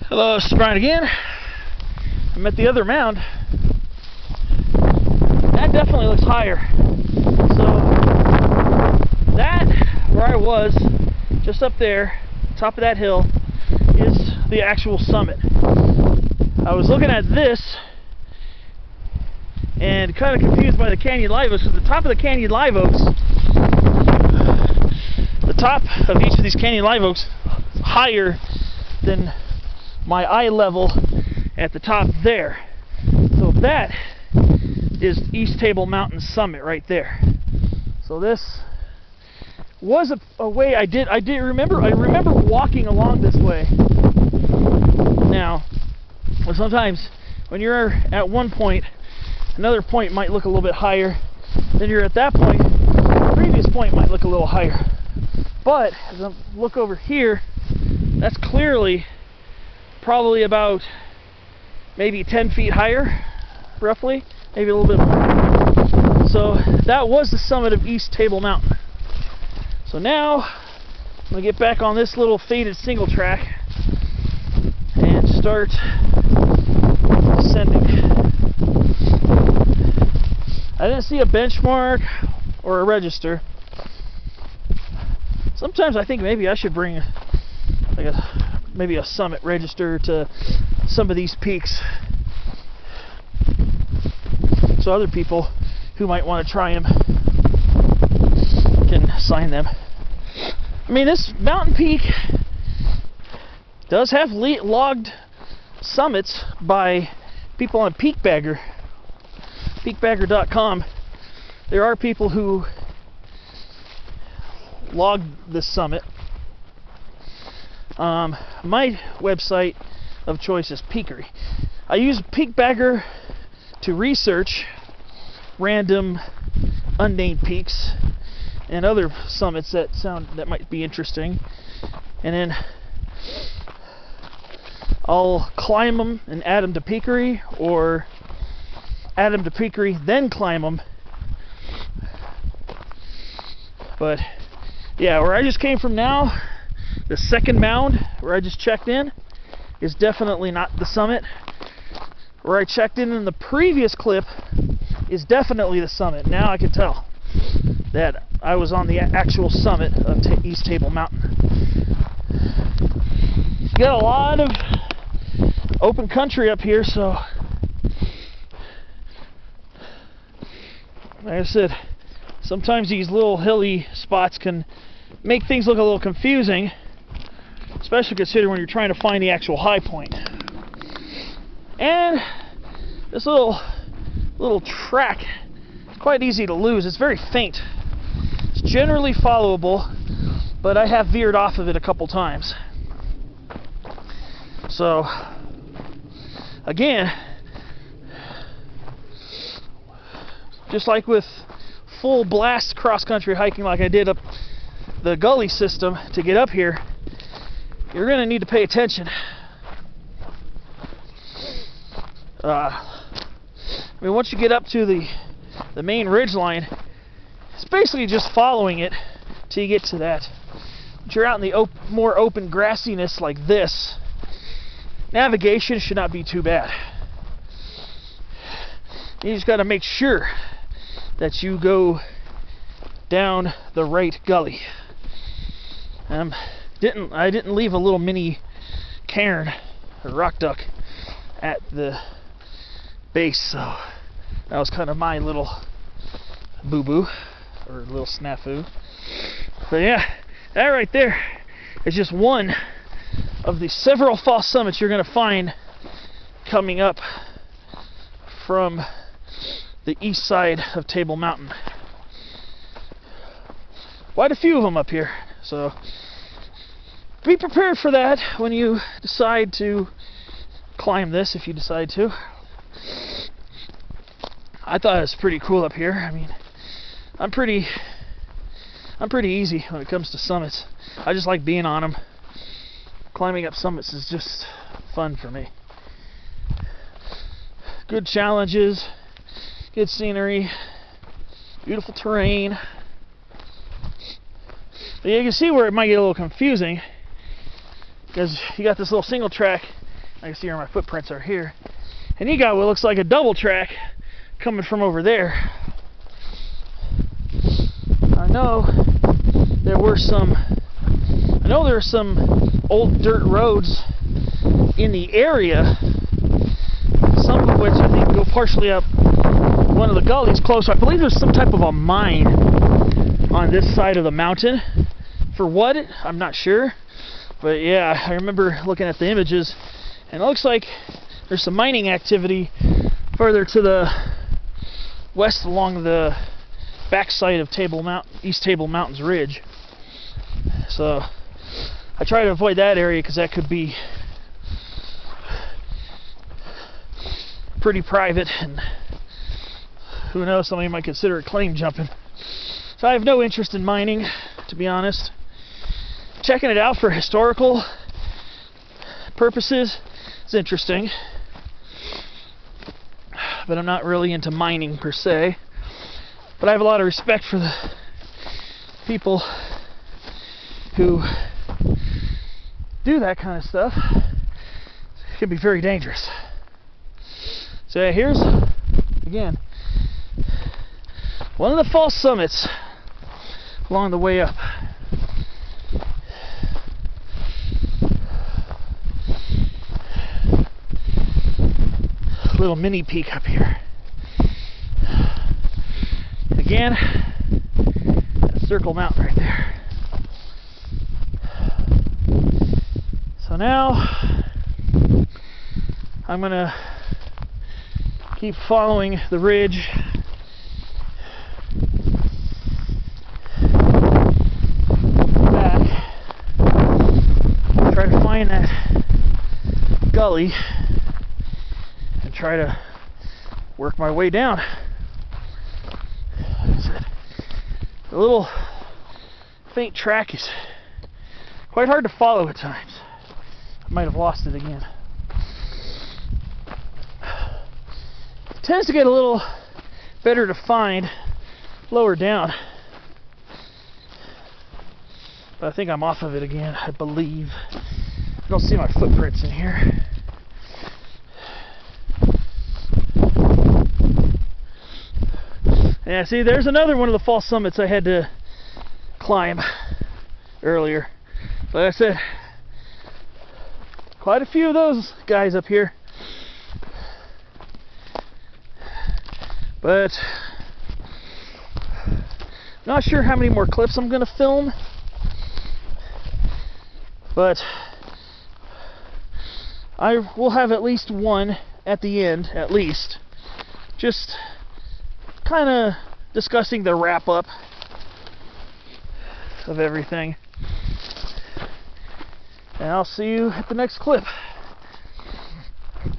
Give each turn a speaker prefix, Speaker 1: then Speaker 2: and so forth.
Speaker 1: Hello, this is Brian again. I'm at the other mound. That definitely looks higher. So that, where I was, just up there, top of that hill, is the actual summit. I was looking at this and kind of confused by the canyon live oaks. So the top of the canyon live oaks, the top of each of these canyon live oaks is higher than my eye level at the top there. So that is East Table Mountain summit right there. So this was a way I remember walking along this way. Now, sometimes when you're at one point, another point might look a little bit higher. Then you're at that point, the previous point might look a little higher. But as I look over here, that's clearly probably about maybe 10 feet higher, roughly, maybe a little bit more. So that was the summit of East Table Mountain. So now I'm going to get back on this little faded single track and start ascending. I didn't see a benchmark or a register. Sometimes I think maybe I should bring like maybe a summit register to some of these peaks, so other people who might want to try them can sign them. I mean, this mountain peak does have logged summits by people on peakbagger.com. There are people who logged this summit. My website of choice is Peakery. I use Peakbagger to research random unnamed peaks and other summits that might be interesting, and then I'll climb them and add them to Peakery, or add them to Peakery then climb them. But yeah, where I just came from now, the second mound where I just checked in is definitely not the summit. Where I checked in the previous clip is definitely the summit. Now I can tell that I was on the actual summit of East Table Mountain. You got a lot of open country up here, so like I said, sometimes these little hilly spots can make things look a little confusing, especially considering when you're trying to find the actual high point. And this little track is quite easy to lose. It's very faint. It's generally followable, but I have veered off of it a couple times. So again, just like with full blast cross-country hiking like I did up the gully system to get up here, you're going to need to pay attention. I mean, once you get up to the main ridge line, it's basically just following it till you get to that. Once you're out in the more open grassiness like this, navigation should not be too bad. You just got to make sure that you go down the right gully. I didn't leave a little mini cairn or rock duck at the base, so that was kind of my little boo-boo or little snafu. But yeah, that right there is just one of the several false summits you're going to find coming up from the east side of Table Mountain. Quite a few of them up here, so be prepared for that when you decide to climb this, if you decide to. I thought it was pretty cool up here. I mean, I'm pretty easy when it comes to summits. I just like being on them. Climbing up summits is just fun for me. Good challenges, good scenery, beautiful terrain. But you can see where it might get a little confusing, because you got this little single track I can see where my footprints are here. And you got what looks like a double track coming from over there. I know there are some old dirt roads in the area, some of which I think go partially up one of the gullies close. I believe there's some type of a mine on this side of the mountain. For what? I'm not sure. But yeah, I remember looking at the images, and it looks like there's some mining activity further to the west along the backside of East Table Mountains Ridge. So I try to avoid that area because that could be pretty private, and who knows, somebody might consider it claim jumping. So I have no interest in mining, to be honest. Checking it out for historical purposes is interesting, but I'm not really into mining per se. But I have a lot of respect for the people who do that kind of stuff. It can be very dangerous. So yeah, here's, again, one of the false summits along the way up. Little mini peak up here. Again, Circle Mountain right there. So now I'm gonna keep following the ridge back, try to find that gully and try to work my way down. The little faint track is quite hard to follow at times. I might have lost it again. It tends to get a little better to find lower down. But I think I'm off of it again, I believe. I don't see my footprints in here. Yeah, see, there's another one of the false summits I had to climb earlier. Like I said, quite a few of those guys up here. But not sure how many more clips I'm going to film. But I will have at least one at the end, at least. Just kind of discussing the wrap up of everything. And I'll see you at the next clip.